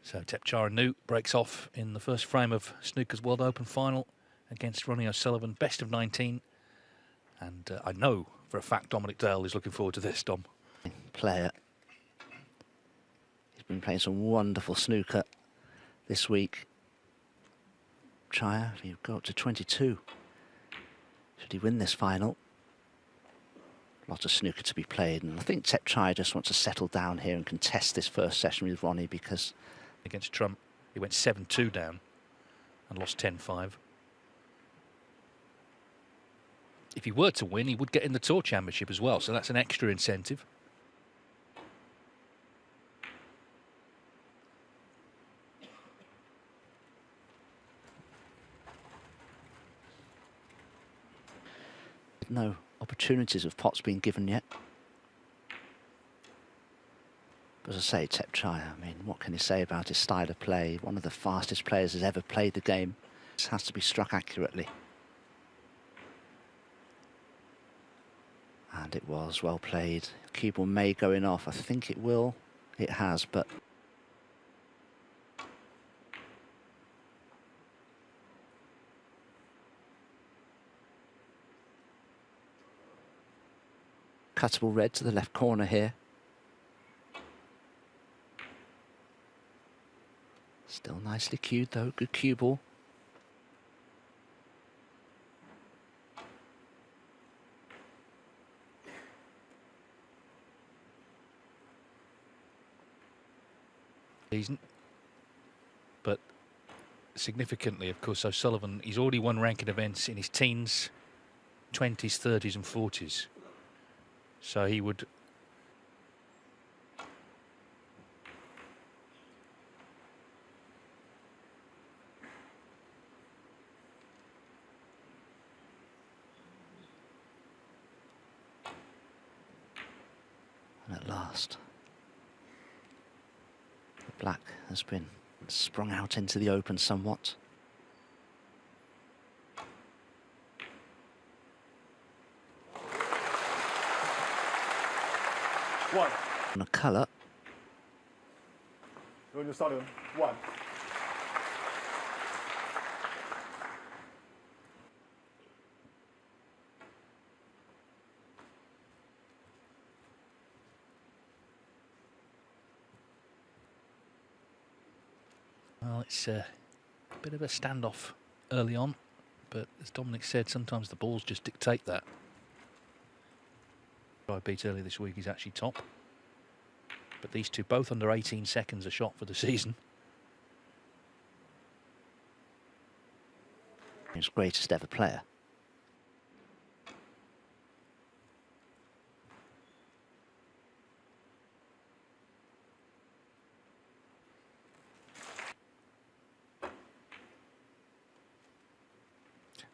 So Thepchaiya Un-Nooh breaks off in the first frame of snooker's World Open final against Ronnie O'Sullivan, best of 19. And I know for a fact Dominic Dale is looking forward to this, Dom. Player. He's been playing some wonderful snooker this week. Thepchaiya, if you go up to 22, should he win this final? Lots of snooker to be played, and I think Thepchaiya just wants to settle down here and contest this first session with Ronnie, because against Trump, he went 7-2 down and lost 10-5. If he were to win, he would get in the Tour Championship as well, so that's an extra incentive. No opportunities of pots being given yet. But as I say, Thepchaiya, I mean, what can you say about his style of play? One of the fastest players has ever played the game. This has to be struck accurately. And it was well played. Cue ball may going off. I think it will. It has, but cuttable red to the left corner here. Still nicely cued though, good cue ball. But significantly, of course, O'Sullivan, he's already won ranking events in his teens, 20s, 30s and 40s. So he would... And at last, the black has been sprung out into the open somewhat. One. And a colour. Ronnie O'Sullivan, 1. Well, it's a bit of a standoff early on, but as Dominic said, sometimes the balls just dictate that. I beat earlier this week, he's actually top. But these two, both under 18 seconds a shot for the season. His greatest ever player.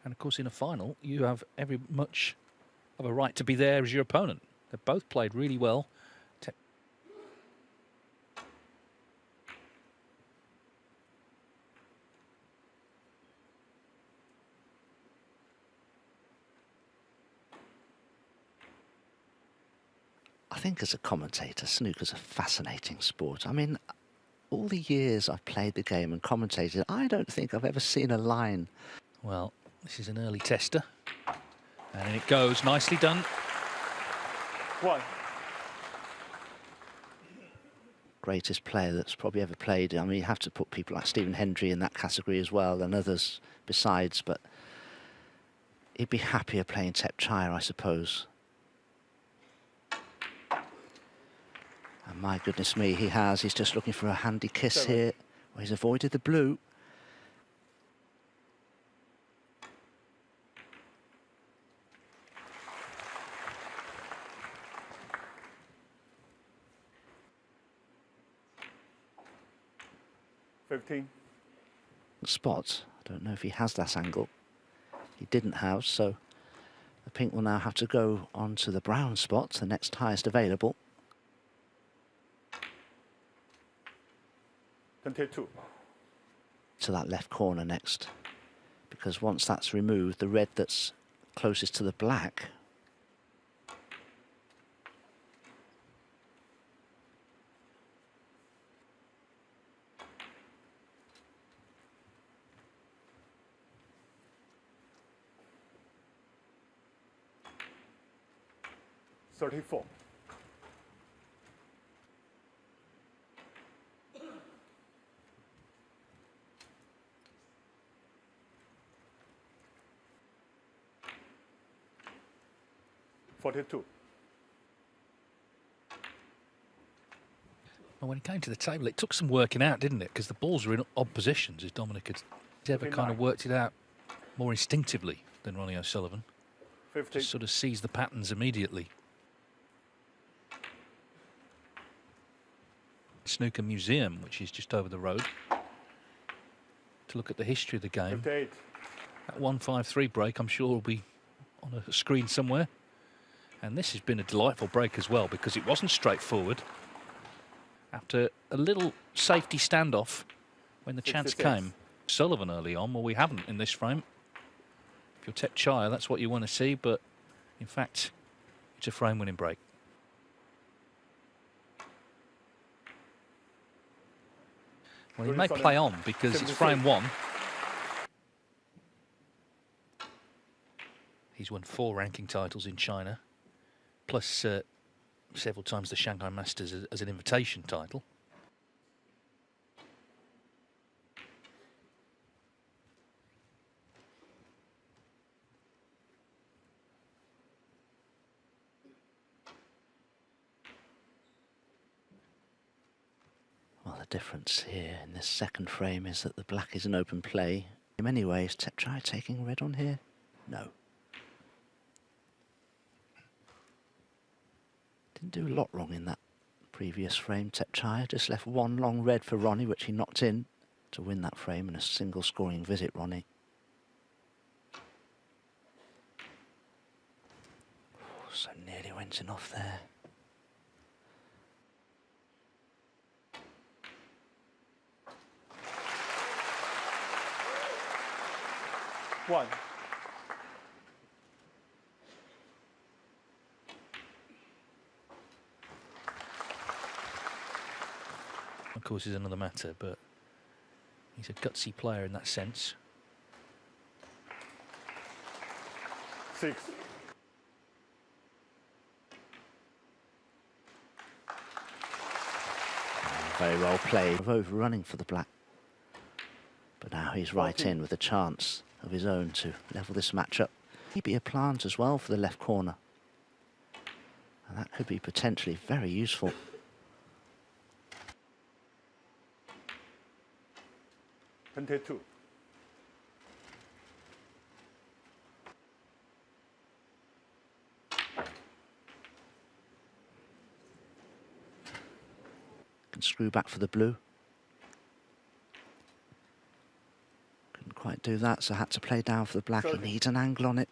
And of course, in a final, you have every much of a right to be there as your opponent. They've both played really well. 'I think as a commentator, snooker's a fascinating sport. I mean, all the years I've played the game and commentated, I don't think I've ever seen a line. Well, this is an early tester. And in it goes, nicely done. 1. Greatest player that's probably ever played. I mean, you have to put people like Stephen Hendry in that category as well, and others besides, but he'd be happier playing Thepchaiya, I suppose. And my goodness me, he's just looking for a handy kiss 7. here. Well, he's avoided the blue. Spot. I don't know if he has that angle. He didn't have, so the pink will now have to go on to the brown spot, the next highest available. 22. To that left corner next, because once that's removed, the red that's closest to the black 34. Well, when it came to the table, it took some working out, didn't it? Because the balls were in odd positions, as Dominic had ever kind of worked it out more instinctively than Ronnie O'Sullivan. 50. Just sort of sees the patterns immediately. Snooker Museum, which is just over the road, to look at the history of the game. 58. That 1-5-3 break, I'm sure, will be on a screen somewhere. And this has been a delightful break as well, because it wasn't straightforward. After a little safety standoff, when the chance 66. came, Sullivan early on, well, we haven't in this frame. If you're Thepchaiya, that's what you want to see, but in fact, it's a frame-winning break. Well, he may play on because it's frame one. He's won 4 ranking titles in China, plus several times the Shanghai Masters as an invitation title. Well, the difference here in this second frame is that the black is an open play. In many ways, Thepchaiya taking red on here? No. Didn't do a lot wrong in that previous frame. Thepchaiya just left one long red for Ronnie, which he knocked in to win that frame in a single scoring visit, Ronnie. Oh, so nearly went in off there. One. Of course, is another matter, but he's a gutsy player in that sense. 6. Very well played. Of overrunning for the black. But now he's right in with a chance of his own to level this match up. Maybe a plant as well for the left corner. And that could be potentially very useful. 22. Can screw back for the blue. Couldn't quite do that, so had to play down for the black. He needs an angle on it.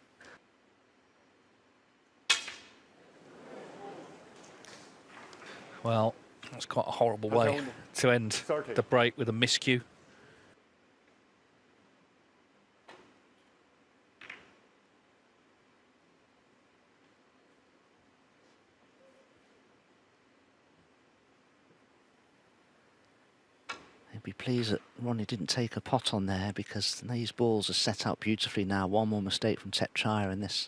Well, that's quite a horrible way to end the break with a miscue. He'd be pleased that Ronnie didn't take a pot on there, because these balls are set out beautifully now. One more mistake from Thepchaiya in this.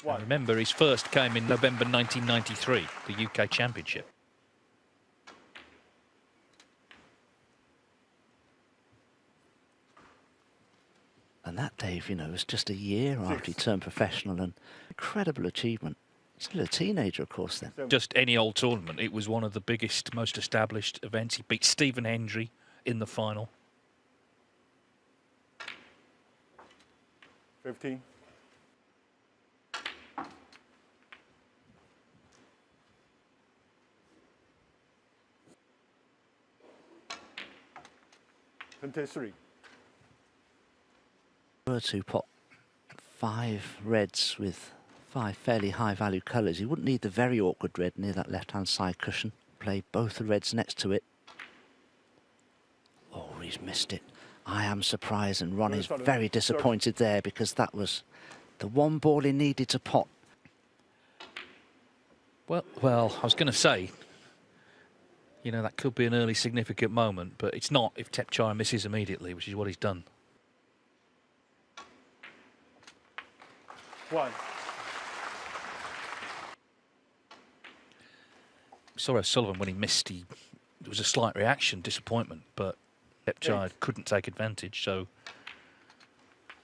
And remember, his first came in November 1993, the UK Championship. And that, Dave, you know, was just a year after he turned professional, and incredible achievement. Still a teenager, of course, then. Just any old tournament. It was one of the biggest, most established events. He beat Stephen Hendry in the final. 15. 23. Were to pot 5 reds with 5 fairly high value colours, he wouldn't need the very awkward red near that left hand side cushion. Play both the reds next to it. Oh, he's missed it. I am surprised, and Ronnie's very disappointed there, because that was the one ball he needed to pot. Well, I was going to say, you know, that could be an early significant moment, but it's not if Thepchaiya misses immediately, which is what he's done. 1. Saw O'Sullivan when he missed, there was a slight reaction, disappointment, but Thepchaiya couldn't take advantage, so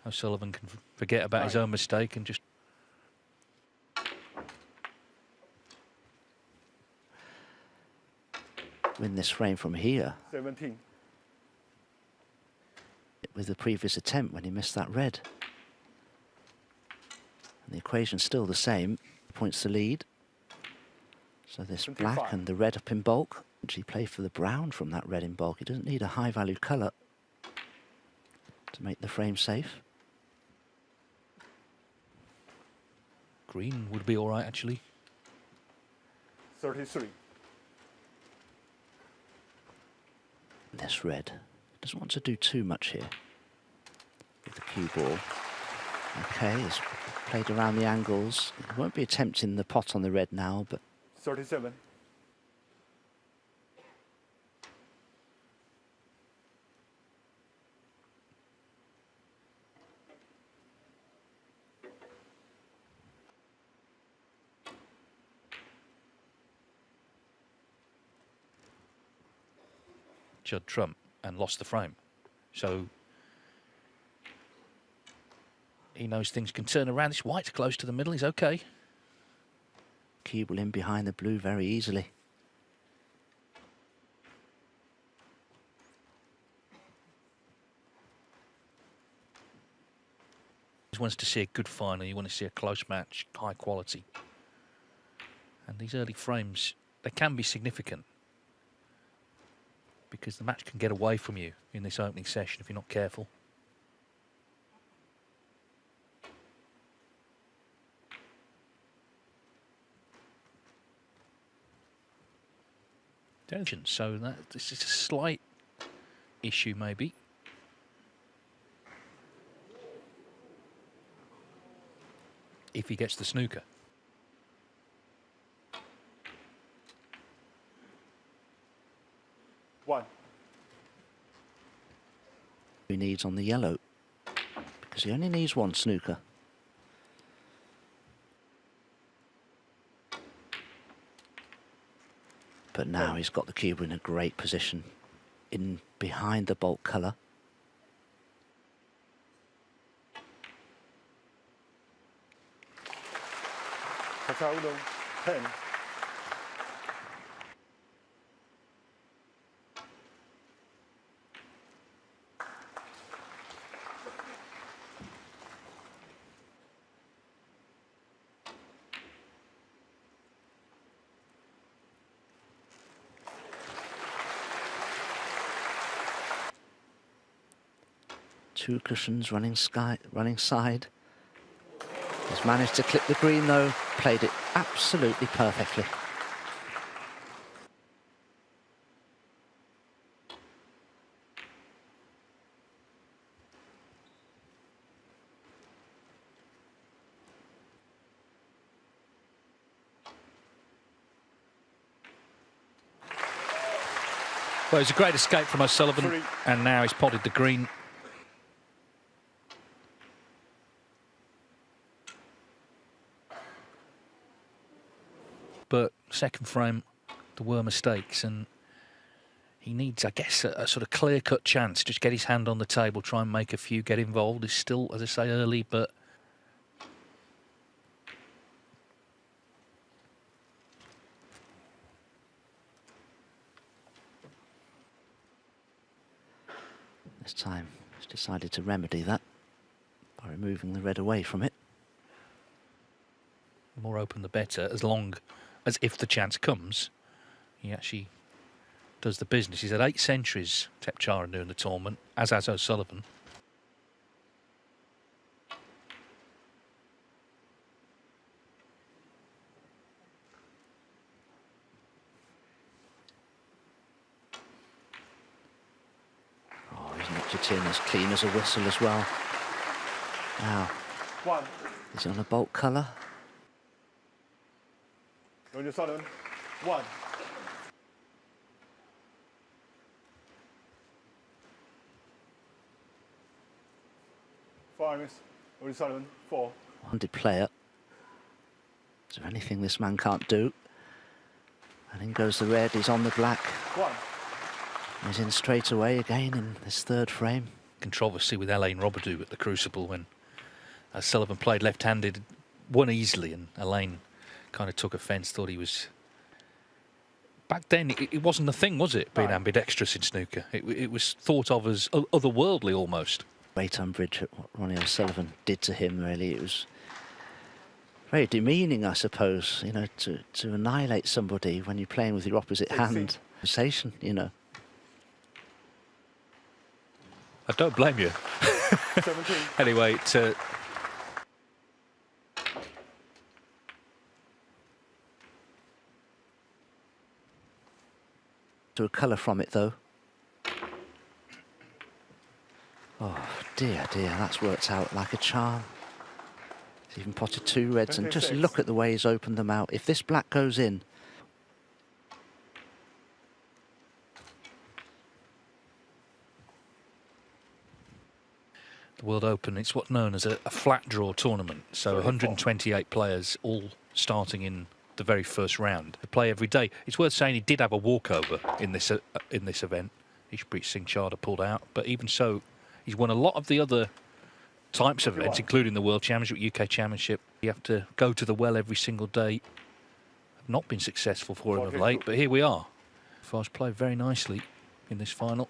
O'Sullivan can forget about his own mistake and just... win this frame from here 17. with the previous attempt when he missed that red. And the equation's still the same, points the lead. So this 25. black and the red up in bulk. Actually play for the brown from that red in bulk. He doesn't need a high value colour to make the frame safe. Green would be all right, actually. 33. This red doesn't want to do too much here with the cue ball. Okay, he's played around the angles. He won't be attempting the pot on the red now, but 37. Judd Trump and lost the frame. So he knows things can turn around. This white's close to the middle. He's okay. cue ball in behind the blue very easily. He wants to see a good final. You want to see a close match, high quality. And these early frames, they can be significant, because the match can get away from you in this opening session if you're not careful. So this is a slight issue, maybe. If he gets the snooker. One. He needs on the yellow, because he only needs one snooker. But now he's got the cube in a great position, in behind the bulk colour. Thepchaiya Un-Nooh, 10. Two cushions running side. He's managed to clip the green though, played it absolutely perfectly. Well, it was a great escape from O'Sullivan, and now he's potted the green. But second frame, there were mistakes, and he needs, I guess, a sort of clear-cut chance. Just get his hand on the table, try and make a few, get involved. He's still, as I say, early, but this time he's decided to remedy that by removing the red away from it. the more open the better, as long as if the chance comes, he actually does the business. He's had 8 centuries, Thepchaiya Un-Nooh, in the tournament, as has O'Sullivan. Oh, he's knocked it in as clean as a whistle as well. Now, One. is he on a bulk colour? O'Sullivan, 1. Fire miss. O'Sullivan, 4. One-handed player. Is there anything this man can't do? And in goes the red, he's on the black. 1. He's in straight away again in this third frame. Controversy with Alain Robidoux at the Crucible when Sullivan played left-handed, won easily, and Alain kind of took offence, thought he was... Back then, it wasn't a thing, was it, being ambidextrous in snooker? It was thought of as otherworldly almost. Great umbrage at what Ronnie O'Sullivan did to him, really. It was very demeaning, I suppose, you know, to annihilate somebody when you're playing with your opposite hand. Sensation, you know. I don't blame you. 17. Anyway, to a colour from it, though. Oh, dear, dear, that's worked out like a charm. He's even potted 2 reds, and just look at the way he's opened them out. If this black goes in... the World Open, it's what's known as a flat draw tournament. So 128 players all starting in the very first round. They play every day. It's worth saying he did have a walkover in this event. Ishpreet Singh Chadha pulled out, but even so, he's won a lot of the other types of events, including the World Championship, UK Championship. You have to go to the well every single day. Have not been successful for him of late, but here we are. Far's played very nicely in this final.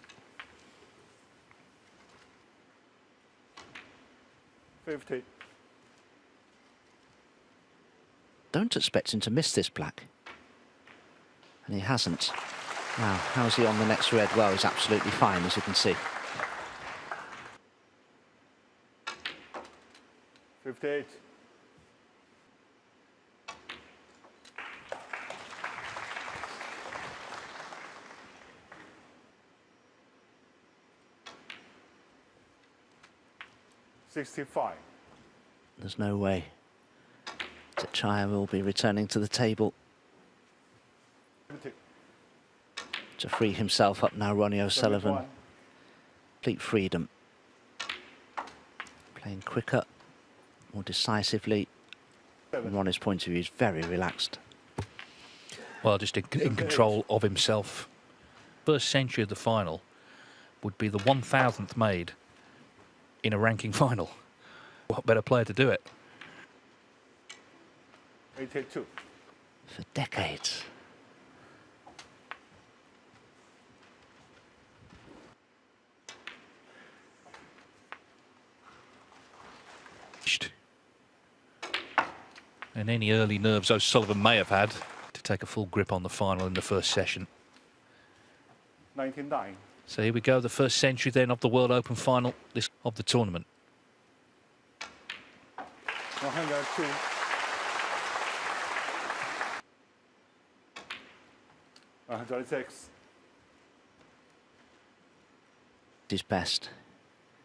50. Don't expect him to miss this black. And he hasn't. Now, how's he on the next red? Well, he's absolutely fine, as you can see. 58. $65. There's no way Thepchaiya will be returning to the table. 70. To free himself up now, Ronnie O'Sullivan. 71. Complete freedom. Playing quicker, more decisively. From Ronnie's point of view, he's very relaxed. Well, just in control of himself. First century of the final would be the 1,000th made in a ranking final. What better player to do it? 82. For decades. And any early nerves O'Sullivan may have had to take a full grip on the final in the first session. 99. So here we go, the first century then of the World Open final of the tournament. 102. 106. His best.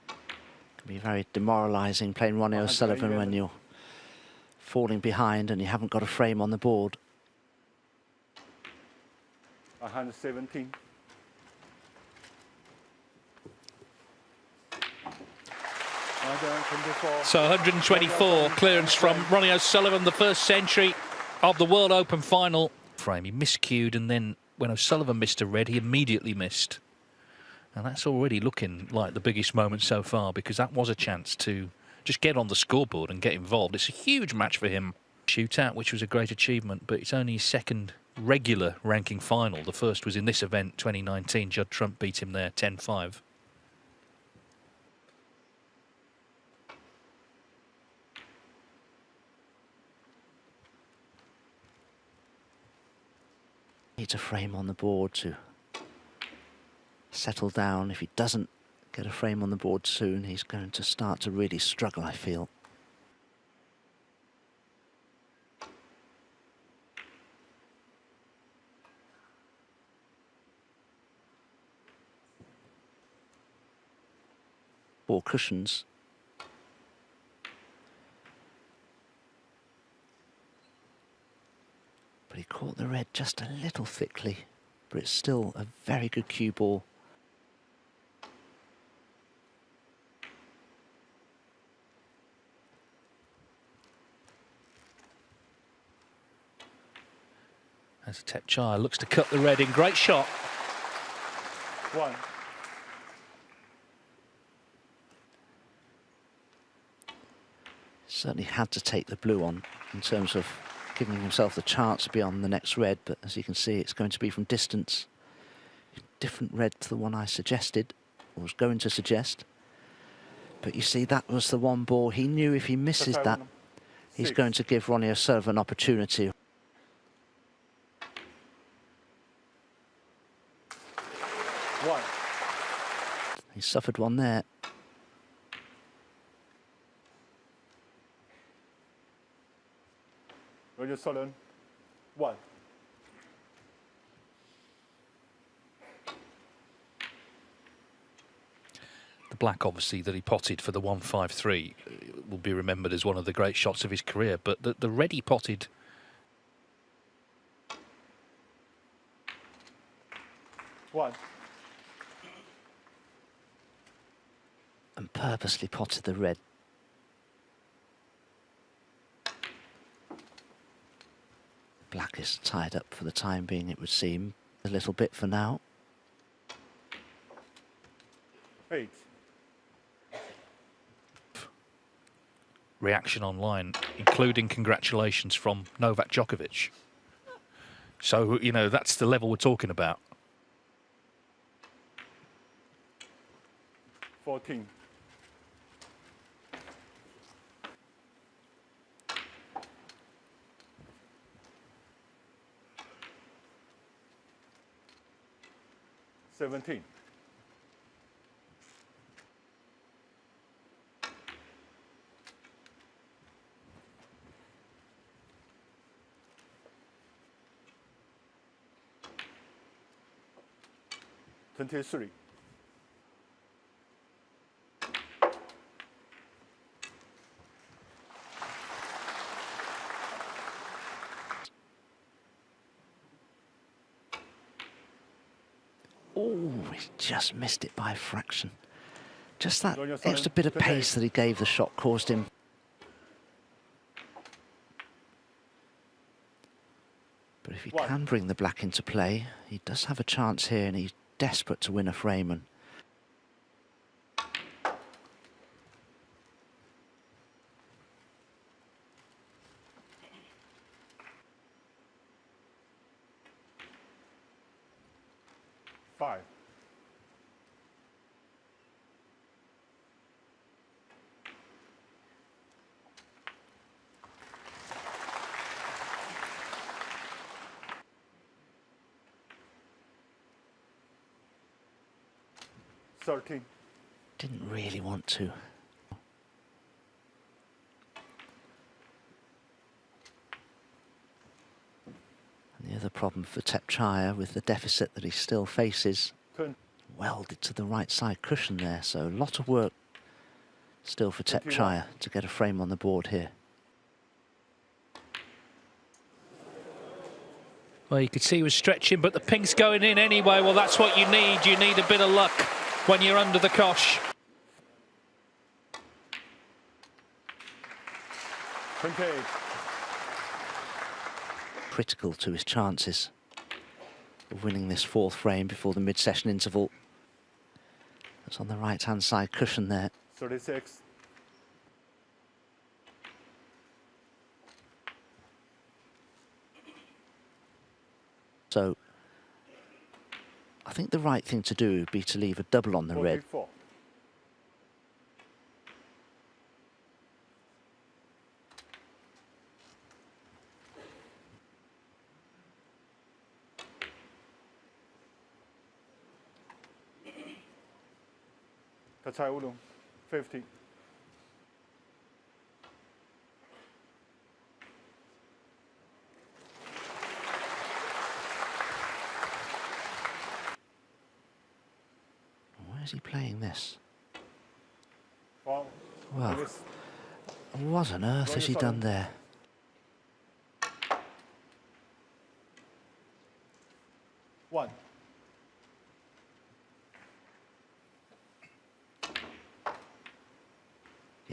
Can be very demoralising playing Ronnie O'Sullivan when you're falling behind and you haven't got a frame on the board. 117. 124. So 124 clearance from Ronnie O'Sullivan, the first century of the World Open final. Frame, he miscued, and then when O'Sullivan missed a red, he immediately missed. And that's already looking like the biggest moment so far, because that was a chance to just get on the scoreboard and get involved. It's a huge match for him. Shootout, which was a great achievement, but it's only his second regular ranking final. The first was in this event, 2019. Judd Trump beat him there, 10-5. Needs a frame on the board to settle down. If he doesn't get a frame on the board soon, he's going to start to really struggle, I feel. Four cushions. But he caught the red just a little thickly, but it's still a very good cue ball. As Thepchaiya looks to cut the red in. Great shot. 1. Certainly had to take the blue on in terms of giving himself the chance to be on the next red, but as you can see, it's going to be from distance. Different red to the one I suggested, or was going to suggest. But you see, that was the one ball. He knew if he misses Thepchaiya that, Un-Nooh. he's 6. going to give Ronnie O'Sullivan an opportunity. 1. He suffered one there. Ronnie O'Sullivan. 1. The black, obviously, that he potted for the 153 will be remembered as one of the great shots of his career. But the red he potted... 1. And purposely potted the red. Black is tied up for the time being, it would seem, a little bit for now. 8. reaction online, including congratulations from Novak Djokovic. So, you know, that's the level we're talking about. 14. $17. $23. Oh, he just missed it by a fraction. Just that On your side, extra bit of 28. pace that he gave the shot caused him. But if he One. can bring the black into play, he does have a chance here, and he's desperate to win a frame. And $5. $13. didn't really want to. And the other problem for Thepchaiya, with the deficit that he still faces, 20. welded to the right side cushion there, so a lot of work still for 21. Thepchaiya to get a frame on the board here. Well, you could see he was stretching, but the pink's going in anyway. Well, that's what you need. You need a bit of luck when you're under the cosh. 28. Critical to his chances of winning this fourth frame before the mid-session interval. That's on the right-hand side cushion there. 36. So I think the right thing to do would be to leave a double on the red. 44. Thepchaiya Un-Nooh, 50. Where is he playing this? Wow. Well, what on earth has he done there?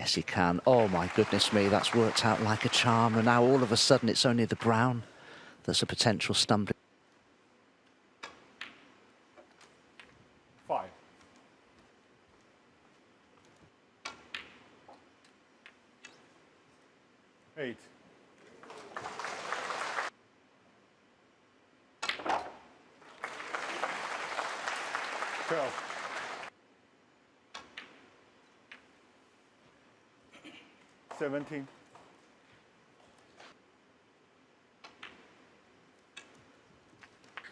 Yes, he can. Oh, my goodness me, that's worked out like a charm. And now all of a sudden it's only the brown that's a potential stumbling. 5. 8. 12. 17.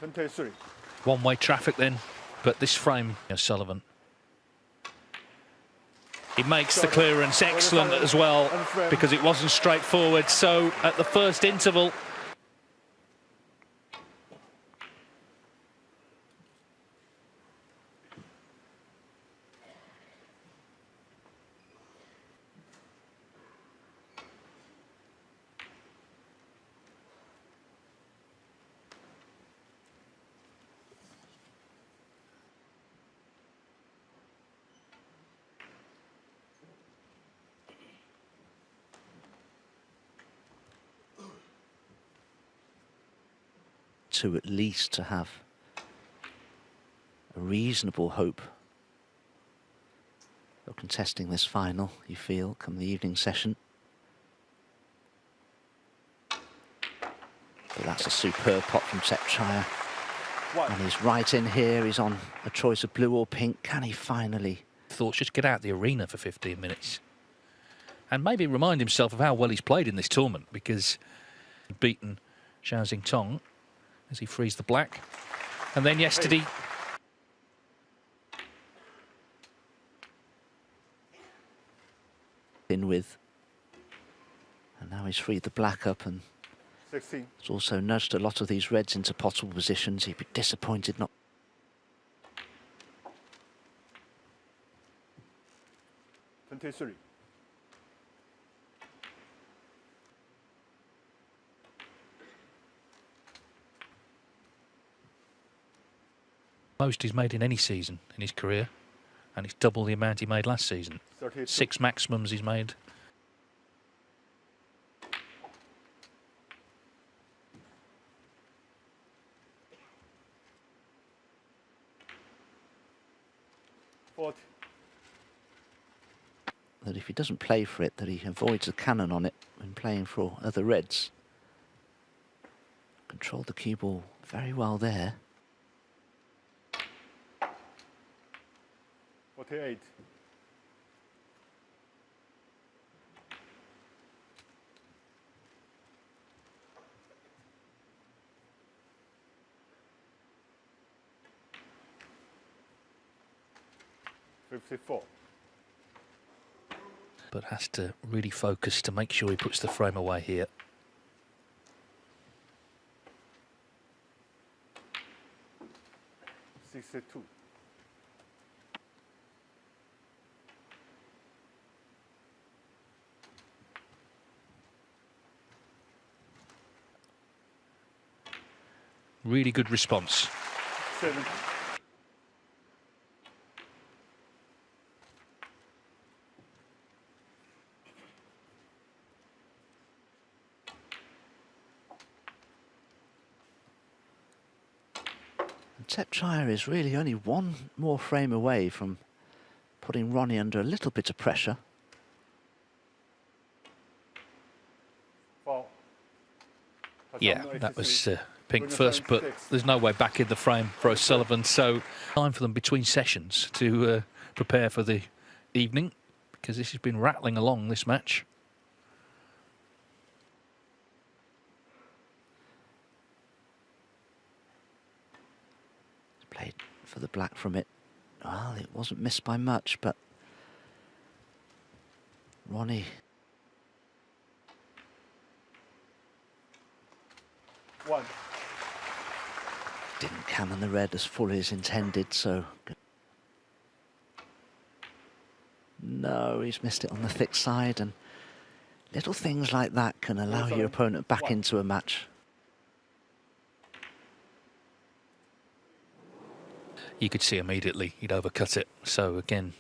23. One-way traffic then, but this frame, O'Sullivan. He makes the clearance excellent as well, because it wasn't straightforward. So at the first interval, to at least to have a reasonable hope of contesting this final, you feel, come the evening session. But that's a superb pot from Thepchaiya. And he's right in here. He's on a choice of blue or pink. Can he finally? thought just get out of the arena for 15 minutes and maybe remind himself of how well he's played in this tournament, because he'd beaten Xiao Tong as he frees the black. And then yesterday, in with, and now he's freed the black up, and 16. it's also nudged a lot of these reds into potable positions. He'd be disappointed not. 23. most he's made in any season in his career, and it's double the amount he made last season. 32. 6 maximums he's made. That if he doesn't play for it, that he avoids a cannon on it when playing for other reds. Controlled the cue ball very well there. 48. 54. But has to really focus to make sure he puts the frame away here. Two. Really good response. 7. Thepchaiya is really only one more frame away from putting Ronnie under a little bit of pressure. Yeah, that was pink first, but there's no way back in the frame for O'Sullivan. So time for them between sessions to prepare for the evening, because this has been rattling along, this match. Played for the black from it. Well, it wasn't missed by much, but Ronnie 1. didn't cannon the red as fully as intended, so no, he's missed it on the thick side, and little things like that can allow your opponent back into a match. You could see immediately he'd overcut it. So again,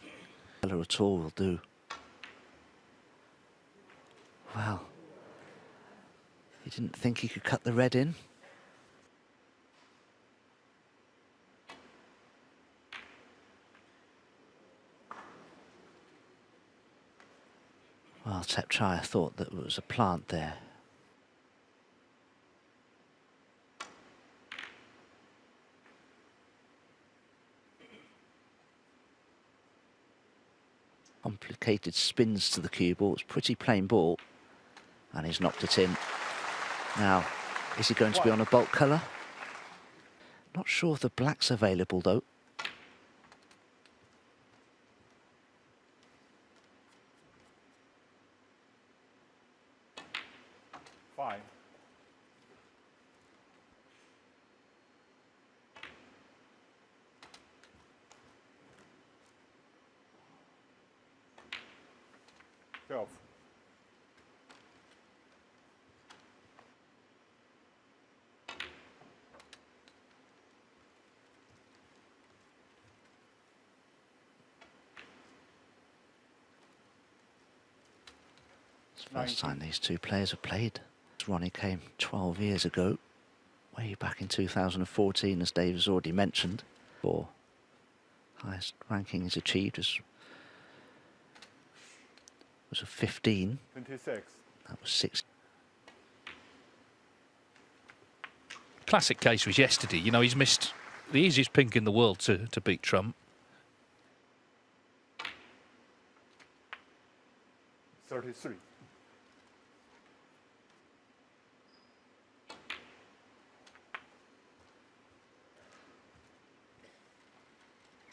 At all will do. Well, he didn't think he could cut the red in. Well, Thepchaiya thought that there was a plant there. Complicated spins to the cue ball. It's pretty plain ball. And he's knocked it in. Now, is he going to be on a bulk colour? Not sure if the black's available though. Fine. Twelve. It's the first time these two players have played. Ronnie came 12 years ago, way back in 2014, as Dave has already mentioned. For highest ranking he's achieved was a 15. 26. That was 6. Classic case was yesterday. You know, he's missed the easiest pink in the world to beat Trump. 33.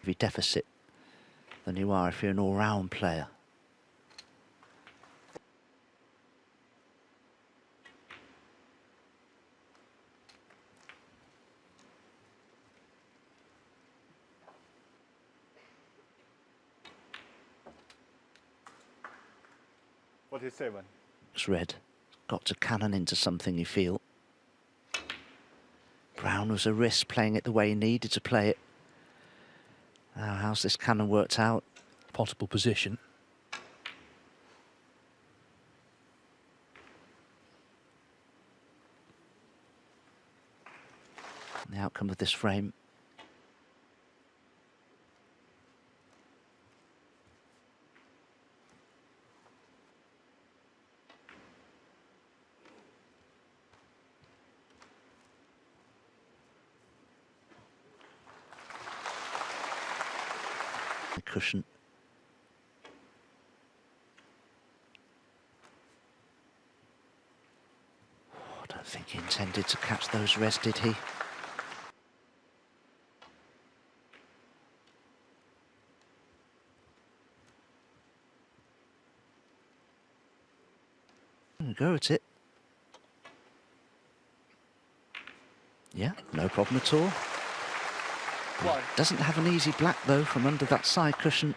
Heavy deficit than you are if you're an all-round player. Forty-seven. It's red. Got to cannon into something, you feel. Brown was a risk playing it the way he needed to play it. Now, how's this cannon worked out? Possible position. The outcome of this frame. The cushion. Oh, I don't think he intended to catch those reds, did he? Go at it. Yeah, no problem at all. One. Doesn't have an easy black though from under that side cushion.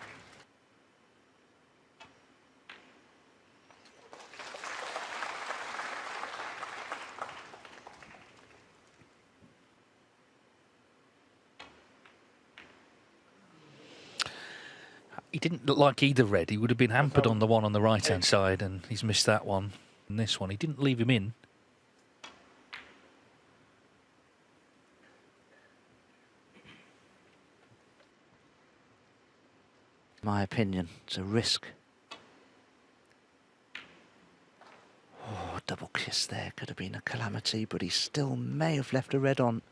He didn't look like either red. He would have been hampered on the one on the right-hand side, and he's missed that one. And this one, he didn't leave him in. My opinion, it's a risk. Oh, double kiss there could have been a calamity, but he still may have left a red on.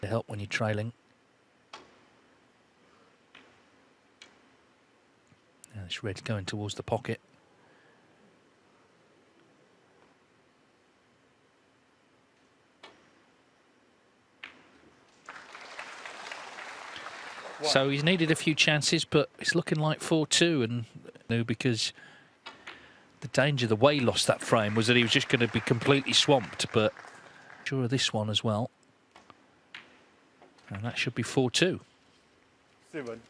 To help when you're trailing. Now this red's going towards the pocket. So he's needed a few chances, but it's looking like 4-2, and because the danger, the way he lost that frame was that he was just going to be completely swamped. But sure of this one as well. And that should be 4-2. 7.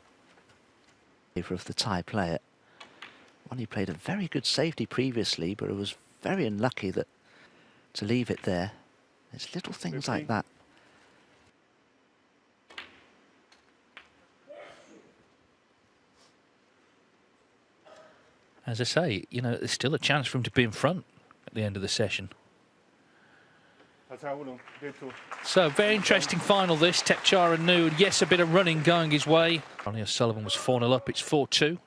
favour of the Thai player. Ronnie played a very good safety previously, but it was very unlucky that to leave it there. It's little things 50. like that. As I say, you know, there's still a chance for him to be in front at the end of the session. Thepchaiya Un-Nooh, day 2. So, very interesting final this. Thepchaiya Un-Nooh, yes, a bit of running going his way. Ronnie O'Sullivan was 4-0 up, it's 4-2.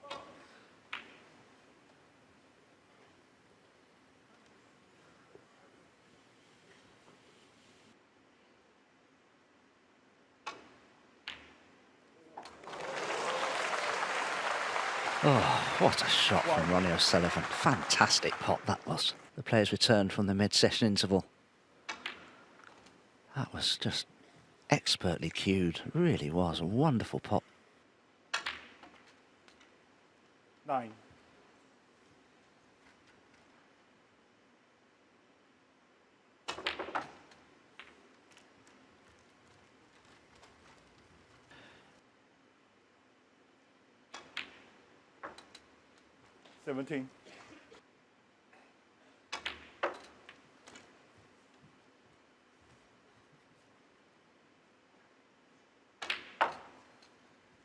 Oh, what a shot from Ronnie O'Sullivan. Fantastic pot that was. The players returned from the mid-session interval. That was just expertly cued. It really was a wonderful pot. 9. $17.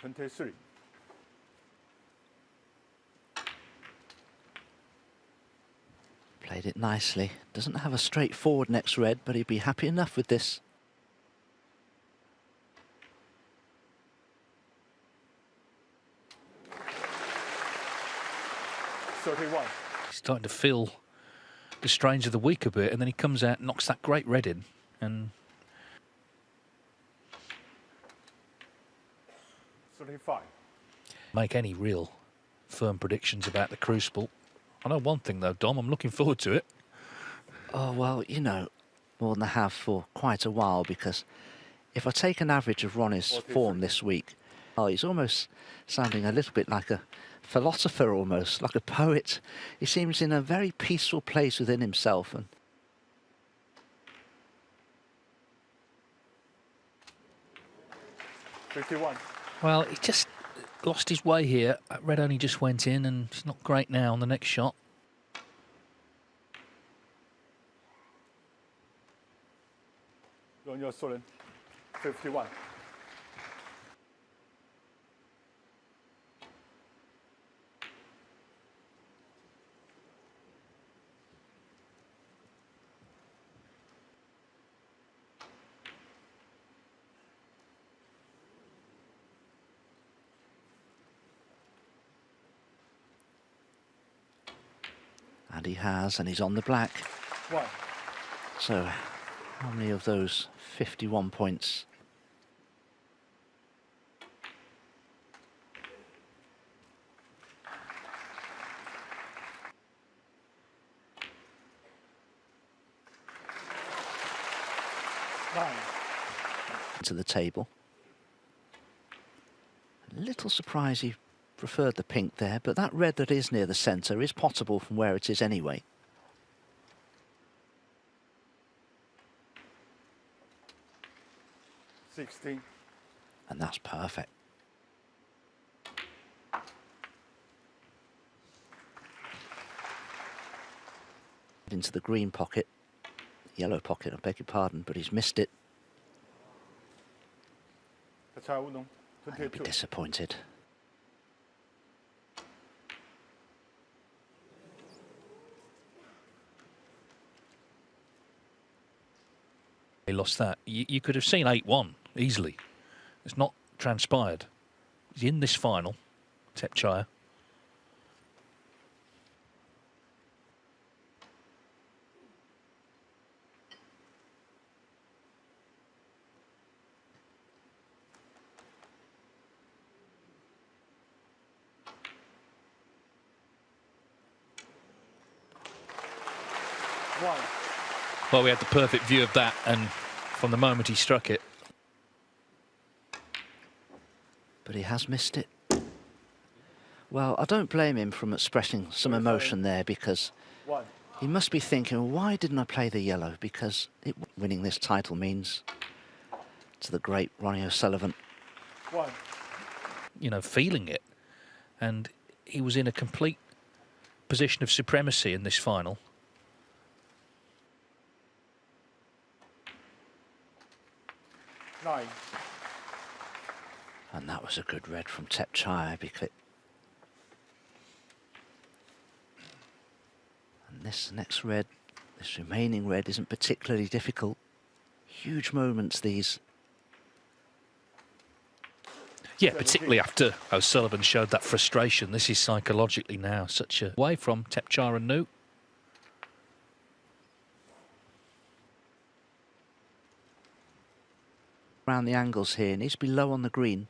$23. Played it nicely. Doesn't have a straightforward next red, but he'd be happy enough with this. $31. He's starting to feel the strains of the week a bit, and then he comes out and knocks that great red in. And 35. make any real firm predictions about the Crucible. I know one thing though, Dom, I'm looking forward to it. Oh, well, you know, more than I have for quite a while, because if I take an average of Ronnie's 43. form this week, oh, he's almost sounding a little bit like a philosopher, almost like a poet. He seems in a very peaceful place within himself. And 51. Well, he just lost his way here. That red only just went in, and it's not great now on the next shot. Ronnie O'Sullivan, 51. and he has, and he's on the black. 1. So how many of those 51 points? To the table. A little surprised he preferred the pink there, but that red that is near the centre is potable from where it is anyway. $16. And that's perfect. Into the green pocket, yellow pocket, I beg your pardon, but he's missed it. Thepchaiya Un-Nooh, And he'll be 22. disappointed. He lost that. You could have seen 8-1 easily. It's not transpired. He's in this final, Thepchaiya. Well, we had the perfect view of that, and from the moment he struck it. But he has missed it. Well, I don't blame him from expressing some emotion there, because 1. he must be thinking, why didn't I play the yellow? Because winning this title means to the great Ronnie O'Sullivan. 1. You know, feeling it. and he was in a complete position of supremacy in this final. Nine. And that was a good red from Thepchaiya because. And this next red, this remaining red, isn't particularly difficult. Huge moments, these. Yeah, particularly after O'Sullivan showed that frustration. This is psychologically now such a way from Thepchaiya Un-Nooh. Around the angles here, needs to be low on the green.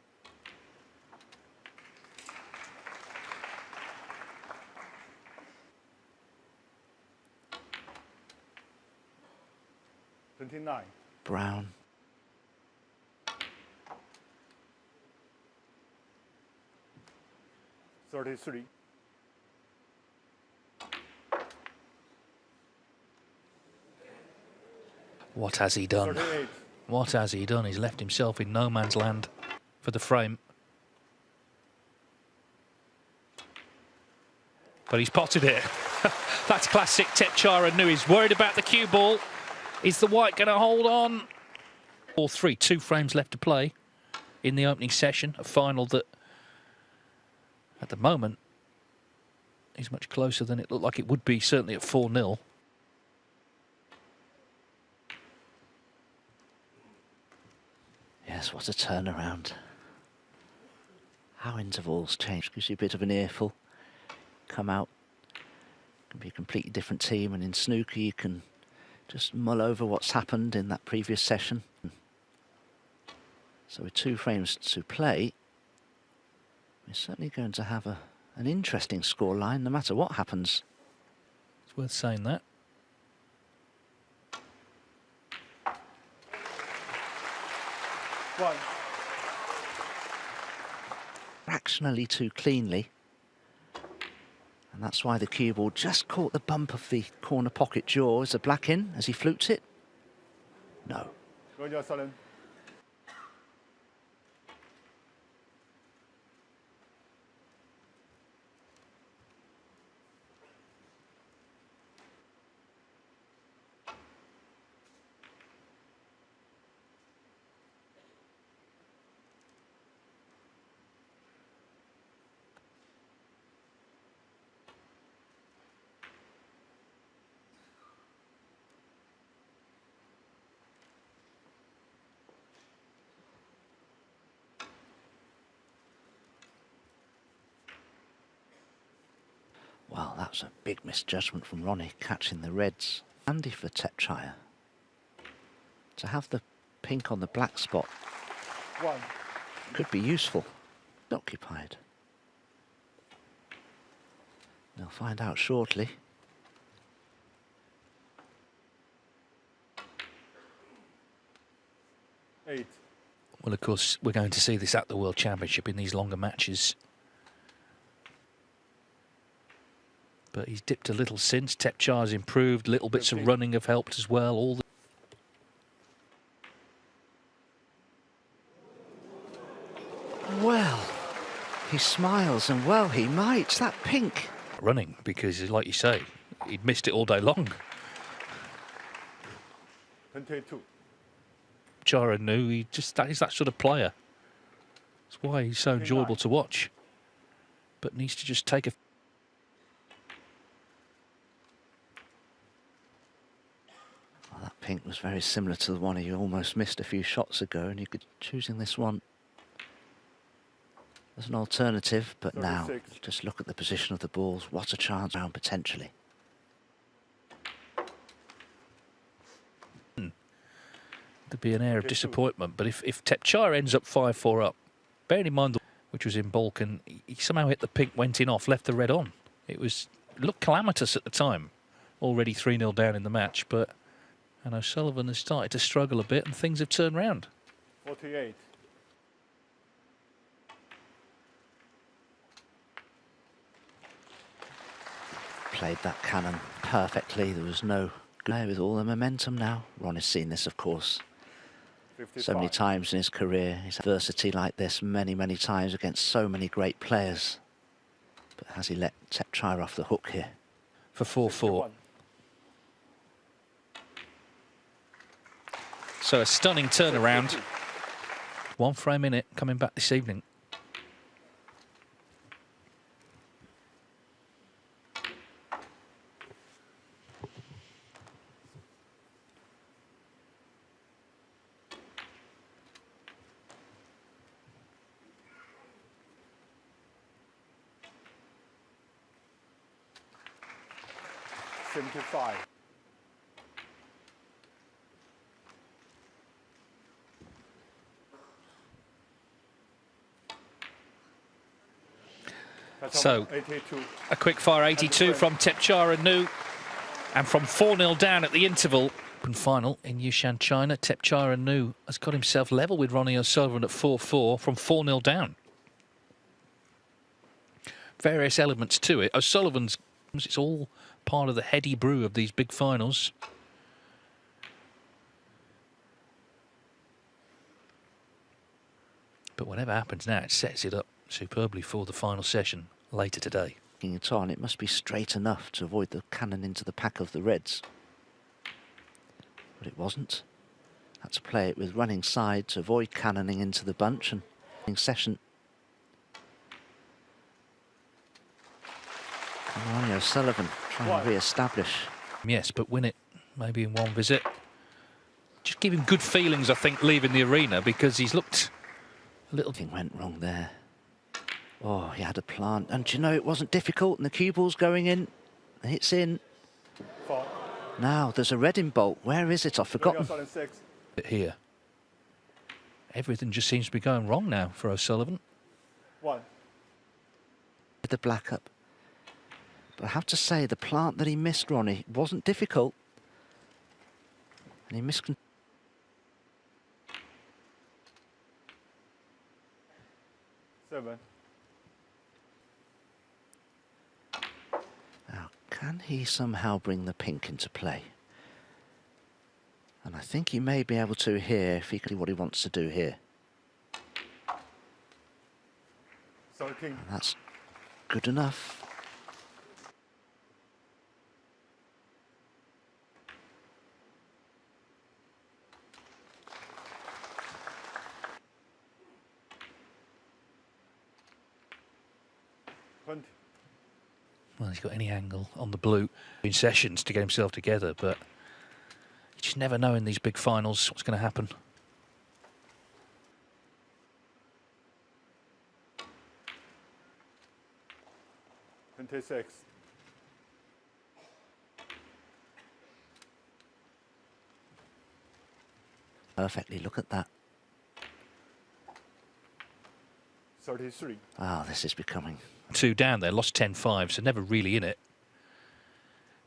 $29. Brown. $33. What has he done? 38. What has he done? He's left himself in no man's land for the frame. But he's potted it. That's classic Thepchaiya Un-Nooh. He's worried about the cue ball. Is the white going to hold on? 4-3, 2 frames left to play in the opening session. A final that, at the moment, is much closer than it looked like it would be, certainly at 4-0. Yes, what a turnaround. How intervals change. Gives you a bit of an earful. Come out. Can be a completely different team, and in snooker you can just mull over what's happened in that previous session. So with 2 frames to play, we're certainly going to have an interesting scoreline no matter what happens. It's worth saying that. One. Fractionally too cleanly. And that's why the cue ball just caught the bump of the corner pocket jaw. Is the black in as he flutes it? No. Ronnie O'Sullivan. Well, that's a big misjudgment from Ronnie, catching the reds. Handy for Thepchaiya to have the pink on the black spot. One. Could be useful. Occupied. They'll find out shortly. Eight. Well, of course, we're going to see this at the World Championship in these longer matches. But he's dipped a little since. Thepchaiya's improved. Little bits of running have helped as well. All the Well, he smiles, and well he might. That pink. running, because, like you say, he'd missed it all day long. 22. Thepchaiya Un-Nooh, he's that sort of player. That's why he's so enjoyable to watch. But needs to just take a... Well, that pink was very similar to the one he almost missed a few shots ago, and you could choosing this one as an alternative, but 36. now just look at the position of the balls. What a chance round potentially. There'd be an air of disappointment, but if Thepchaiya ends up 5-4 up, bearing in mind which was in Balkan, he somehow hit the pink, went in off, left the red on. It looked calamitous at the time, already 3-0 down in the match, and O'Sullivan has started to struggle a bit, and things have turned round. 48. Played that cannon perfectly. There was no good with all the momentum now. Ron has seen this, of course, 55. so many times in his career. His adversity like this many, many times against so many great players. But has he let Thepchaiya off the hook here? For 4-4. 61. So a stunning turnaround. 62. 1 frame in it coming back this evening. $75. So, 82. a quick fire 82 from Thepchaiya Un-Nooh, and from 4-0 down at the interval. Open final in Yushan, China. Thepchaiya Un-Nooh has got himself level with Ronnie O'Sullivan at 4-4 from 4-0 down. Various elements to it. O'Sullivan's, it's all part of the heady brew of these big finals. But whatever happens now, it sets it up superbly for the final session later today. It on, it must be straight enough to avoid the cannon into the pack of the Reds. But it wasn't. Had to play it with running side to avoid cannoning into the bunch and in session. Ronnie O'Sullivan trying to re-establish. Yes, but win it maybe in one visit. Just give him good feelings, I think, leaving the arena, because he's looked a little... Nothing went wrong there. Oh, he had a plant. And do you know, it wasn't difficult, and the cue ball's going in. It's in. 4. Now, there's a red in bolt. Where is it? I've forgotten. 6. Here. Everything just seems to be going wrong now for O'Sullivan. 1. With the black up. But I have to say, the plant that he missed, Ronnie, wasn't difficult. And he missed... 7. Now, can he somehow bring the pink into play? And I think he may be able to here, if he can do what he wants to do here. 13. And that's good enough. Well, he's got any angle on the blue in sessions to get himself together, but you just never know in these big finals what's going to happen. $26. Perfectly, look at that. 33. Ah, this is becoming... 2 down there, lost 10-5, so never really in it.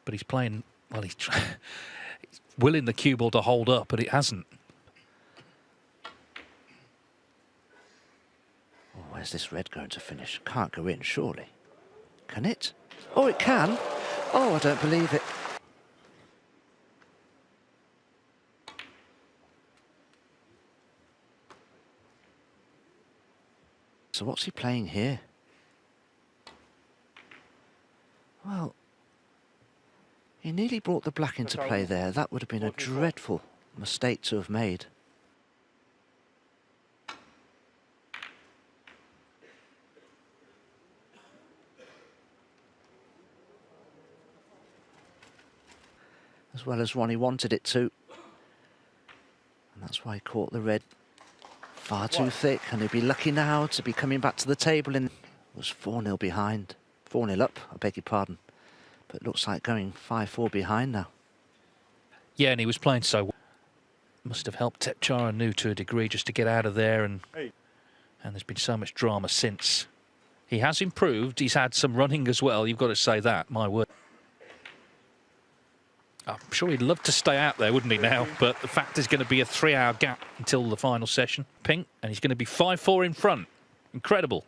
But he's playing, well, he's willing the cue ball to hold up, but it hasn't. Oh, where's this red going to finish? Can't go in, surely. Can it? Oh, it can. Oh, I don't believe it. So what's he playing here? Well, he nearly brought the black into play there. That would have been a dreadful mistake to have made. As well as Ronnie wanted it to. And that's why he caught the red far too thick. And he'd be lucky now to be coming back to the table. It was 4-0 behind. 4-0 up, I beg your pardon. But it looks like going 5-4 behind now. Yeah, and he was playing so well. Must have helped Thepchaiya Un-Nooh to a degree just to get out of there, and there's been so much drama since. He has improved, he's had some running as well, you've got to say that, my word. I'm sure he'd love to stay out there, wouldn't he, now? But the fact there's going to be a 3-hour gap until the final session. Pink, and he's going to be 5-4 in front. Incredible.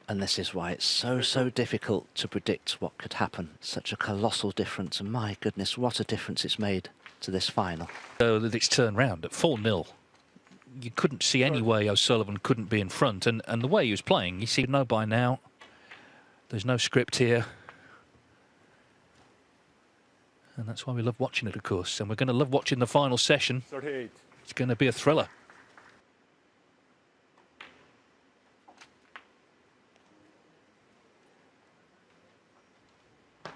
And this is why it's so difficult to predict what could happen. Such a colossal difference, and my goodness, what a difference it's made to this final. So that it's turned round at 4-0. you couldn't see any way O'Sullivan couldn't be in front. And the way he was playing, you see, know by now, there's no script here. And that's why we love watching it, of course. And we're going to love watching the final session. 38. It's going to be a thriller.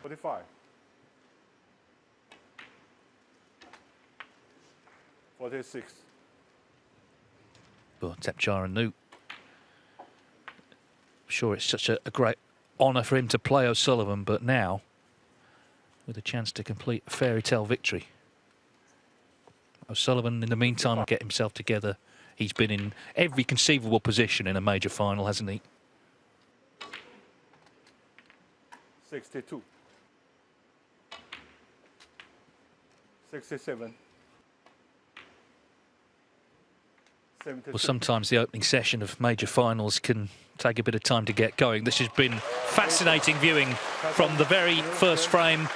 45. 46. But Thepchaiya Un-Nooh, I'm sure it's such a great honour for him to play O'Sullivan, but now with a chance to complete a fairy tale victory. O'Sullivan, in the meantime, will get himself together. He's been in every conceivable position in a major final, hasn't he? 62. 67. 76. Well, sometimes the opening session of major finals can take a bit of time to get going. This has been fascinating viewing from the very first frame.